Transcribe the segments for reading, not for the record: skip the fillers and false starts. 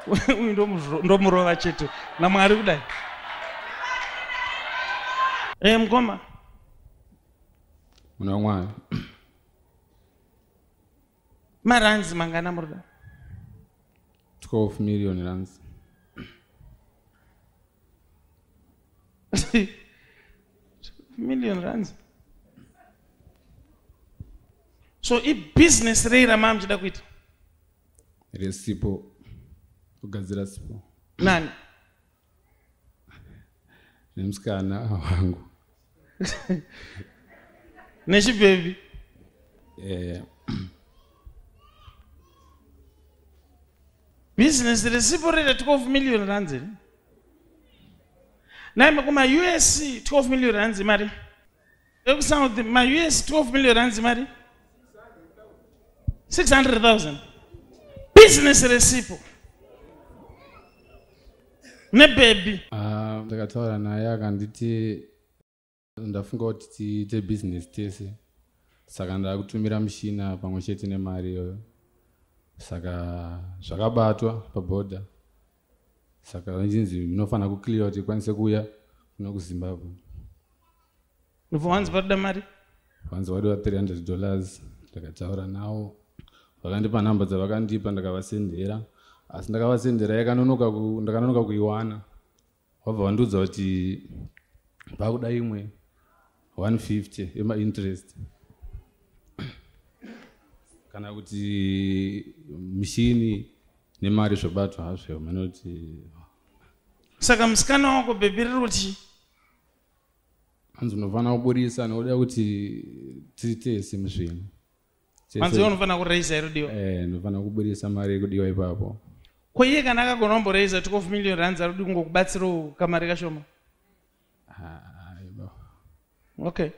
Uyu ndomurova chete naMwari kudai. Mukoma. Muna waMwari. Marands mangana muruda? 12 million rands. 12 million rands. So business reira mamchida kuita? Resipo. Kugadzira sipo. Nani? Musikana wangu. Neshi baby. Business resipo reira 12 million rands. Naima kuma US 12 million rands mari. South ma US 12 million rands mari. 600,000. Business resipo. Ne baby. Ndakataura naye akanditi ndafunga kuti tiite business tese. Saka ndakutumira mushina pamwe chete nemari iyoyo. Saka zvakabatwa paboda. Saka njinzi munofana kuclear kuti ikwanise kuya kuno kuZimbabwe. Vanzi varuda mari? Vanzi varuda $300. Ndakataura nawo. Vakandipa namba dzavakandipa ndakavasendera. Asi ndakavasendera ndakanonoka kuiwana. Wabva vandiudza kuti vakuda imwe 150 yema interest. Kana kuti mishini nemari zvobatwa hazvo manoti. Saka musikana wako baby riri kuti hanzi unofana kuburisa nokuda kuti titese musvingo. Hanzi unofana kureisa irudiwa? Unofana kuburisa mari yekudiwa ipapo. Ko iye kana akagona kumboreisa 12 million rands arudi kungokubatsirawo kamari kashoma? Okay.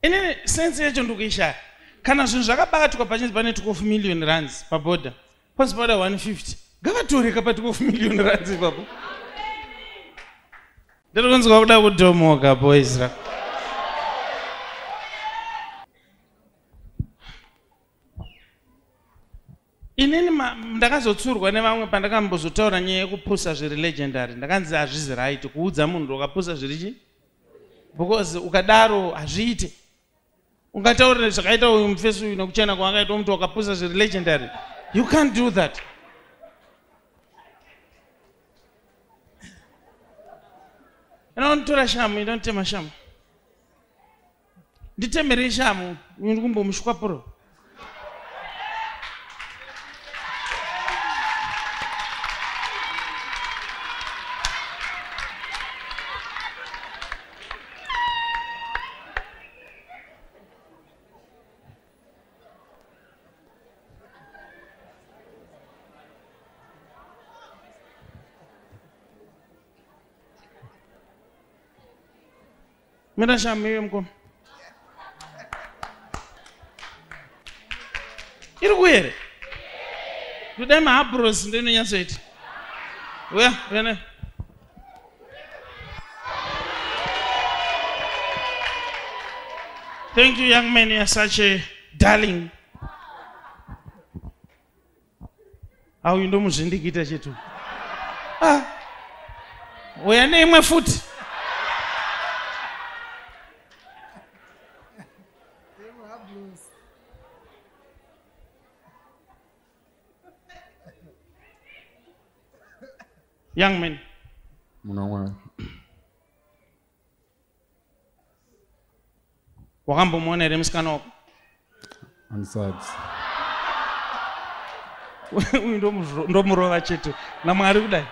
Inini sense yacho ndikuishaya. Kana zvinhu zvakabatwa pachinzi pane 12 million rands paboda. Panzi pada 150. Ngavatoreka pa 12 million rands ipapo. Ndirikunzwa kuda kudhomoka boys ra. Inini ndakazotsurwa nevamwe pandakambozotaura nyaya yekupusa zviri legendary. Ndakanzi hazvizi right kuudza munhu wakapusa zviri chi? Because ukadaro hazviite. Ungataurira zvakaita uyu mufesi uyu nekuchena kwaakaita mtu wakapusa zviri legendary. You can't do that. Inotora shamu, inotema shamu. Nditemere shamu, uyu ndikumbomushwapuro. Mira shamu iwe mkono. Iri kuyere? Kudai mahabros ndino nyasoiti. Uya, uyane. Thank you, young man. You're such a darling. How you know muzindikita chetu? Uyane imwe futi. Young man. Muna waMwari. Wakambomuona ere musikana wako? Handisati. Uyu ndomurova chete naMwari kudai.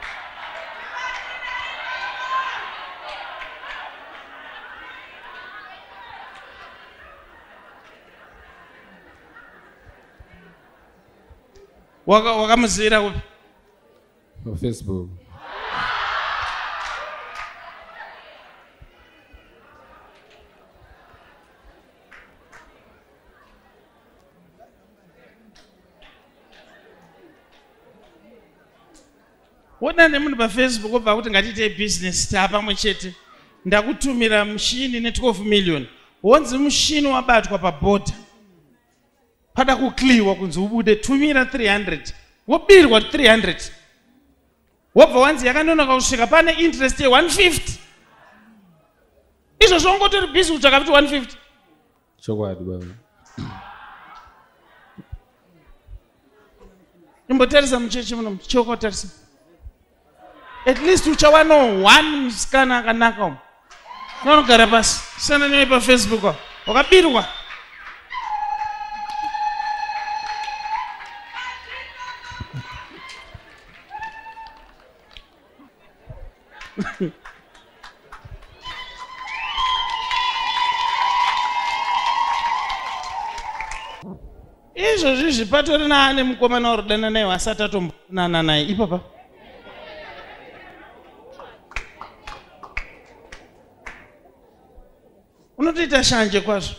Wakamuzivira kupi? Facebook. Wona nemunhu paFacebook obva kuti ngatiite business tapamwe chete. Ndakutumira mushini ne 12 million. Wonzi mushini wabatwa paboda. Pada kukliwa kunzi ubude tumira 300. Wobirwa 300. wobva wanzi yakandonoka kusvika pane interest ye150 izvo zvongotori bhizi kutsvaka kuti 150 chokwadi baba. imbotarisa muchechi muno chokotarisa at least uchawano one musikana akanaka umo nonogara pasi sana newe pafacebook wakabirwa izvozvi zvipatori naane mukomana urudana naye asati atombonana naye ipapa unotoita shanje kwazvo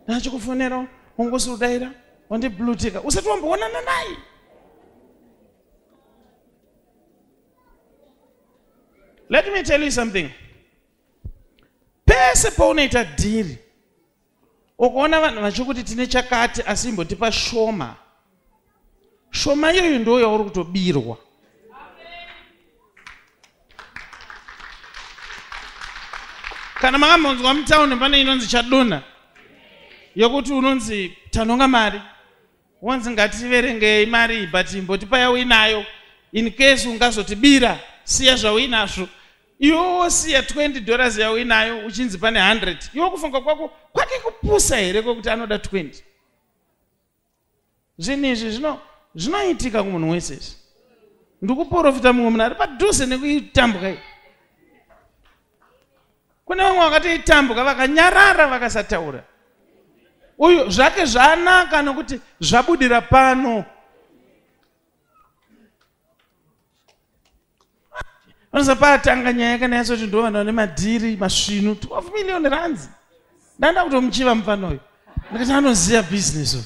nachikufonera ungosirudaira wandiblutika usati wamboonana naye. Let me tell you something. Pese paunoita dhiri ukaona vanhu vachikuti tine chakati asi imbotipa shoma, shoma iyoyo ndo yauri kutobirwa. Kana makambonzwa mutaundi pane inonzi chadona yokuti unonzi tanonga mari wanzi ngativerengei mari but imbotipa yauinayo in case ungazotibira siya zvauinazvo. Iwo siya $20 yauinayo uchinzi pane 100. Iwo kufunga kwako kwake kupusa here kwekuti anoda 20. Zvinhu izvi zvinoitika kumunhu wese. Ndikuprofita mumwe munhu ari padhuze nekuitambuka iyi. Kune vamwe vakatoitambuka vakanyarara vakasataura. Uyu zvake zvanaka nokuti zvabudira pano. Vanozapatanga nyaya kana yasoti ndo vanhu vane madhiri masvinu 12 million rands. Ndanda kutomuchiva mufano uyu. Ndakati anoziya business uyu.